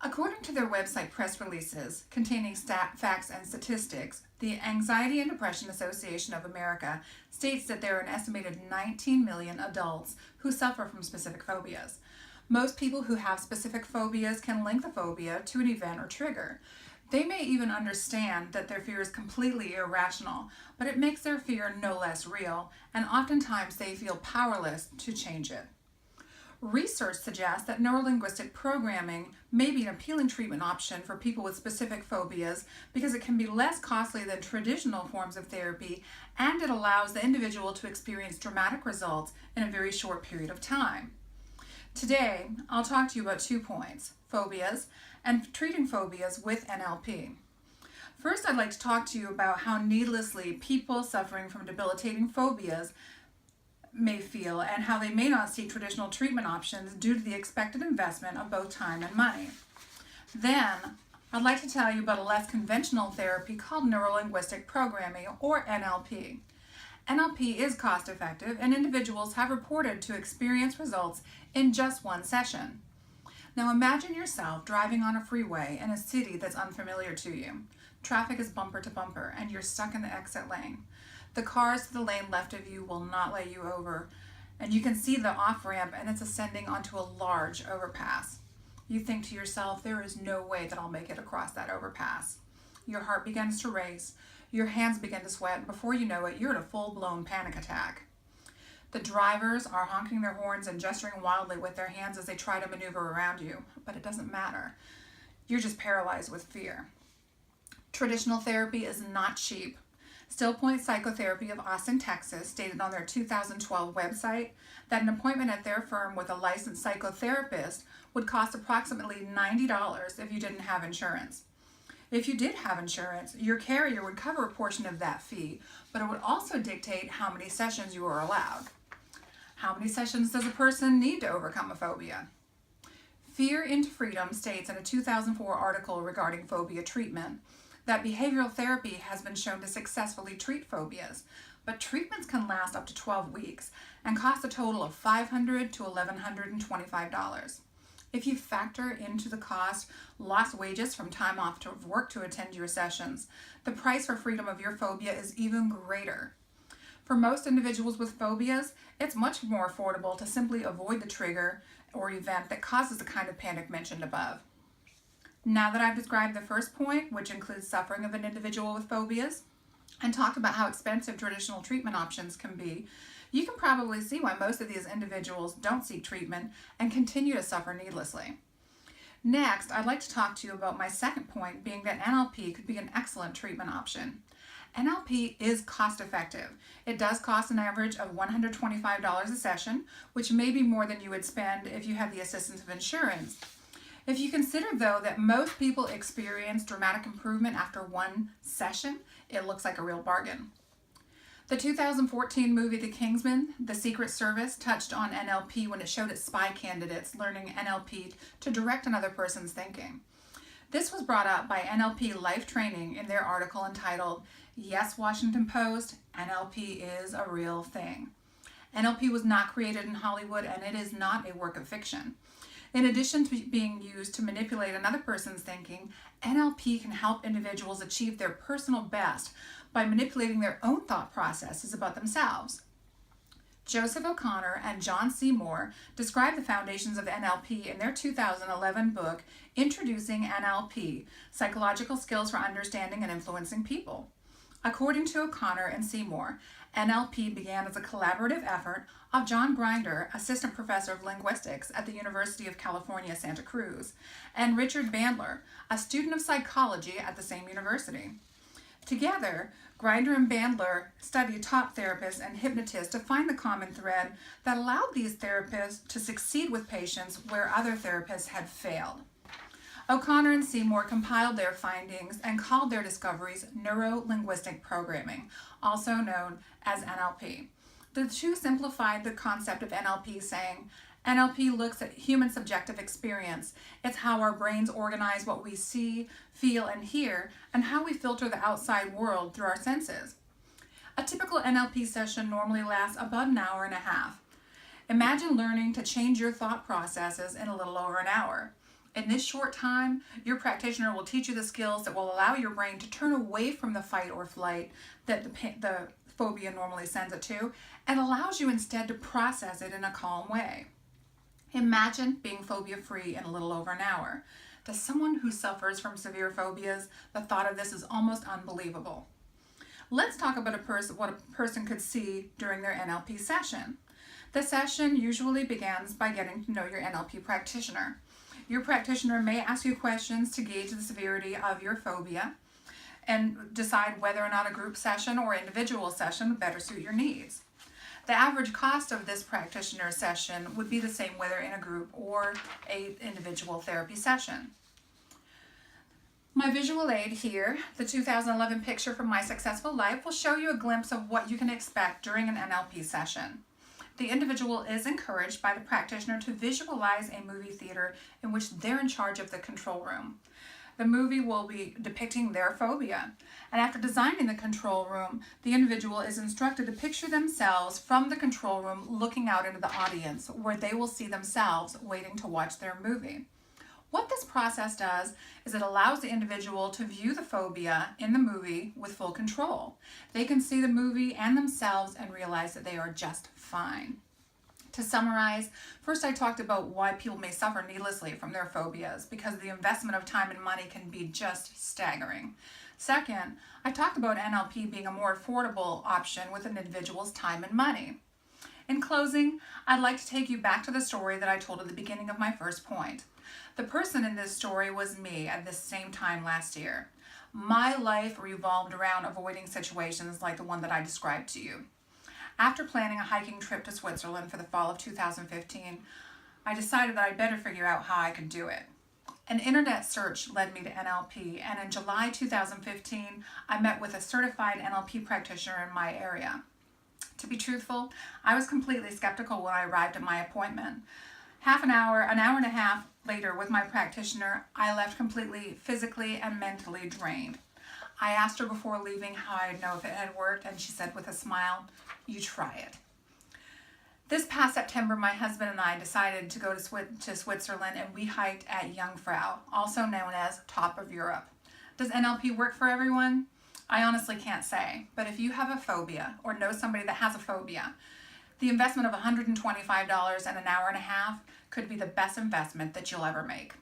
According to their website press releases containing facts and statistics, the Anxiety and Depression Association of America states that there are an estimated 19 million adults who suffer from specific phobias. Most people who have specific phobias can link the phobia to an event or trigger. They may even understand that their fear is completely irrational, but it makes their fear no less real, and oftentimes they feel powerless to change it. Research suggests that neurolinguistic programming may be an appealing treatment option for people with specific phobias because it can be less costly than traditional forms of therapy, and it allows the individual to experience dramatic results in a very short period of time. Today, I'll talk to you about 2 points: phobias and treating phobias with NLP. First, I'd like to talk to you about how needlessly people suffering from debilitating phobias may feel and how they may not seek traditional treatment options due to the expected investment of both time and money. Then, I'd like to tell you about a less conventional therapy called neurolinguistic programming, or NLP. NLP is cost effective, and individuals have reported to experience results in just 1 session. Now imagine yourself driving on a freeway in a city that's unfamiliar to you. Traffic is bumper to bumper, and you're stuck in the exit lane. The cars to the lane left of you will not let you over, and you can see the off-ramp, and it's ascending onto a large overpass. You think to yourself, there is no way that I'll make it across that overpass. Your heart begins to race, your hands begin to sweat, and before you know it, you're in a full-blown panic attack. The drivers are honking their horns and gesturing wildly with their hands as they try to maneuver around you, but it doesn't matter. You're just paralyzed with fear. Traditional therapy is not cheap. Still Point Psychotherapy of Austin, Texas, stated on their 2012 website that an appointment at their firm with a licensed psychotherapist would cost approximately $90 if you didn't have insurance. If you did have insurance, your carrier would cover a portion of that fee, but it would also dictate how many sessions you were allowed. How many sessions does a person need to overcome a phobia? Fear into Freedom states in a 2004 article regarding phobia treatment that behavioral therapy has been shown to successfully treat phobias, but treatments can last up to 12 weeks and cost a total of $500 to $1,125. If you factor into the cost lost wages from time off to work to attend your sessions, the price for freedom of your phobia is even greater. For most individuals with phobias, it's much more affordable to simply avoid the trigger or event that causes the kind of panic mentioned above. Now that I've described the first point, which includes suffering of an individual with phobias, and talked about how expensive traditional treatment options can be, you can probably see why most of these individuals don't seek treatment and continue to suffer needlessly. Next, I'd like to talk to you about my second point, being that NLP could be an excellent treatment option. NLP is cost effective. It does cost an average of $125 a session, which may be more than you would spend if you had the assistance of insurance. If you consider, though, that most people experience dramatic improvement after 1 session, it looks like a real bargain. The 2014 movie The Kingsman: The Secret Service touched on NLP when it showed its spy candidates learning NLP to direct another person's thinking. This was brought up by NLP Life Training in their article entitled, "Yes, Washington Post, NLP is a real thing." NLP was not created in Hollywood, and it is not a work of fiction. In addition to being used to manipulate another person's thinking, NLP can help individuals achieve their personal best by manipulating their own thought processes about themselves. Joseph O'Connor and John C. Moore describe the foundations of NLP in their 2011 book, Introducing NLP: Psychological Skills for Understanding and Influencing People. According to O'Connor and Seymour, NLP began as a collaborative effort of John Grinder, assistant professor of linguistics at the University of California, Santa Cruz, and Richard Bandler, a student of psychology at the same university. Together, Grinder and Bandler studied top therapists and hypnotists to find the common thread that allowed these therapists to succeed with patients where other therapists had failed. O'Connor and Seymour compiled their findings and called their discoveries neuro-linguistic programming, also known as NLP. The two simplified the concept of NLP, saying, NLP looks at human subjective experience. It's how our brains organize what we see, feel, and hear, and how we filter the outside world through our senses. A typical NLP session normally lasts about an hour and a half. Imagine learning to change your thought processes in a little over an hour. In this short time, your practitioner will teach you the skills that will allow your brain to turn away from the fight or flight that the phobia normally sends it to, and allows you instead to process it in a calm way. Imagine being phobia-free in a little over an hour. To someone who suffers from severe phobias, the thought of this is almost unbelievable. Let's talk about what a person could see during their NLP session. The session usually begins by getting to know your NLP practitioner. Your practitioner may ask you questions to gauge the severity of your phobia and decide whether or not a group session or individual session would better suit your needs. The average cost of this practitioner session would be the same whether in a group or an individual therapy session. My visual aid here, the 2011 picture from My Successful Life, will show you a glimpse of what you can expect during an NLP session. The individual is encouraged by the practitioner to visualize a movie theater in which they're in charge of the control room. The movie will be depicting their phobia. And after designing the control room, the individual is instructed to picture themselves from the control room looking out into the audience, where they will see themselves waiting to watch their movie. What this process does is it allows the individual to view the phobia in the movie with full control. They can see the movie and themselves and realize that they are just fine. To summarize, first I talked about why people may suffer needlessly from their phobias, because the investment of time and money can be just staggering. Second, I talked about NLP being a more affordable option with an individual's time and money. In closing, I'd like to take you back to the story that I told at the beginning of my first point. The person in this story was me at this same time last year. My life revolved around avoiding situations like the one that I described to you. After planning a hiking trip to Switzerland for the fall of 2015, I decided that I'd better figure out how I could do it. An internet search led me to NLP, and in July 2015, I met with a certified NLP practitioner in my area. To be truthful, I was completely skeptical when I arrived at my appointment. An hour and a half later with my practitioner, I left completely physically and mentally drained. I asked her before leaving how I'd know if it had worked, and she said with a smile, "You try it." This past September, my husband and I decided to go to Switzerland, and we hiked at Jungfrau, also known as Top of Europe. Does NLP work for everyone? I honestly can't say, but if you have a phobia or know somebody that has a phobia, the investment of $125 and an hour and a half could be the best investment that you'll ever make.